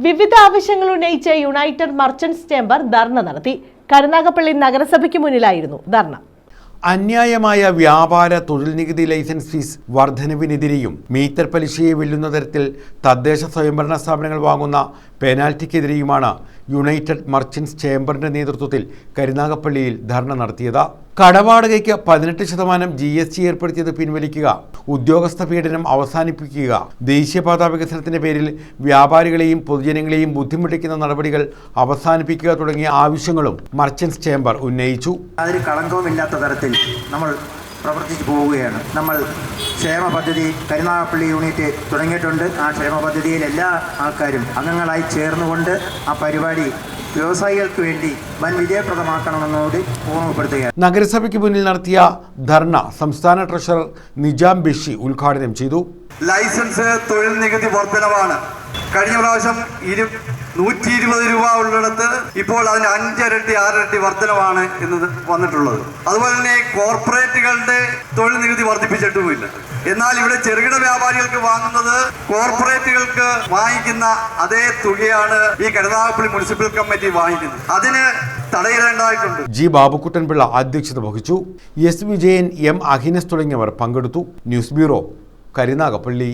വിവിധ ആവശ്യങ്ങൾ ഉന്നയിച്ച് യുണൈറ്റഡ് മർച്ചന്റ്സ് ചേംബർ ധർണ നടത്തി. കരുനാഗപ്പള്ളി നഗരസഭയ്ക്ക് മുന്നിലായിരുന്നു ധർണ. അന്യായമായ വ്യാപാര തൊഴിൽ നികുതി ലൈസൻസ് ഫീസ് വർധനവിനെതിരെയും മീറ്റർ പലിശയെ വെല്ലുന്ന തരത്തിൽ തദ്ദേശ സ്വയംഭരണ സ്ഥാപനങ്ങൾ വാങ്ങുന്ന പെനാൽറ്റിക്കെതിരെയുമാണ് യുണൈറ്റഡ് മർച്ചന്റ്സ് ചേംബറിന്റെ നേതൃത്വത്തിൽ കരുനാഗപ്പള്ളിയിൽ ധർണ നടത്തിയത്. കടവാടകയ്ക്ക് 18% GST ഏർപ്പെടുത്തിയത് പിൻവലിക്കുക, ഉദ്യോഗസ്ഥ പീഡനം അവസാനിപ്പിക്കുക, ദേശീയപാതാ വികസനത്തിന്റെ പേരിൽ വ്യാപാരികളെയും പൊതുജനങ്ങളെയും ബുദ്ധിമുട്ടിക്കുന്ന നടപടികൾ അവസാനിപ്പിക്കുക തുടങ്ങിയ ആവശ്യങ്ങളും മർച്ചന്റ്സ് ചേംബർ ഉന്നയിച്ചു. അതിന് കളങ്കവുമില്ലാത്ത തരത്തിൽ നമ്മൾ പ്രവർത്തിച്ചു പോവുകയാണ്. നമ്മൾ ക്ഷേമ പദ്ധതി കരുനാഗപ്പള്ളി യൂണിറ്റ് തുടങ്ങിയിട്ടുണ്ട്. ആ ക്ഷേമ പദ്ധതിയിൽ എല്ലാ ആൾക്കാരും അംഗങ്ങളായി ചേർന്നുകൊണ്ട് ആ പരിപാടി വ്യവസായികൾക്ക് വേണ്ടി വൻ വിജയപ്രദമാക്കണമെന്നോട് ഓർമ്മപ്പെടുത്തുകയാണ്. നഗരസഭയ്ക്ക് മുന്നിൽ നടത്തിയ ധർണ സംസ്ഥാന ട്രഷറർ നിജാം ബഷി ഉദ്ഘാടനം ചെയ്തു. ലൈസൻസ് തൊഴിൽ നികുതി വർധനവാണ്. കഴിഞ്ഞ പ്രാവശ്യം 120 രൂപ ഉള്ളിടത്ത് ഇപ്പോൾ അതിന് 5 ഇരട്ടി 6 ഇരട്ടി വർധനവാണ് ഇന്ന് വന്നിട്ടുള്ളത്. അതുപോലെ തന്നെ കോർപ്പറേറ്റുകളുടെ തൊഴിൽ നികുതി വർദ്ധിപ്പിച്ചിട്ടുമില്ല. എന്നാൽ ഇവിടെ ചെറുകിട വ്യാപാരികൾക്ക് വാങ്ങുന്നത് കോർപ്പറേറ്റുകൾക്ക് വാങ്ങിക്കുന്ന അതേ തുകയാണ് ഈ കരുനാഗപ്പള്ളി മുനിസിപ്പൽ കമ്മിറ്റി വാങ്ങിക്കുന്നത്. അതിന് തടയിടേണ്ടതായിട്ടുണ്ട്. ജി ബാബുക്കുട്ടൻപിള്ള അധ്യക്ഷത വഹിച്ചു. എസ് വിജയൻ, എം അഹിനസ് തുടങ്ങിയവർ പങ്കെടുത്തു. News bureau, Karunagappally.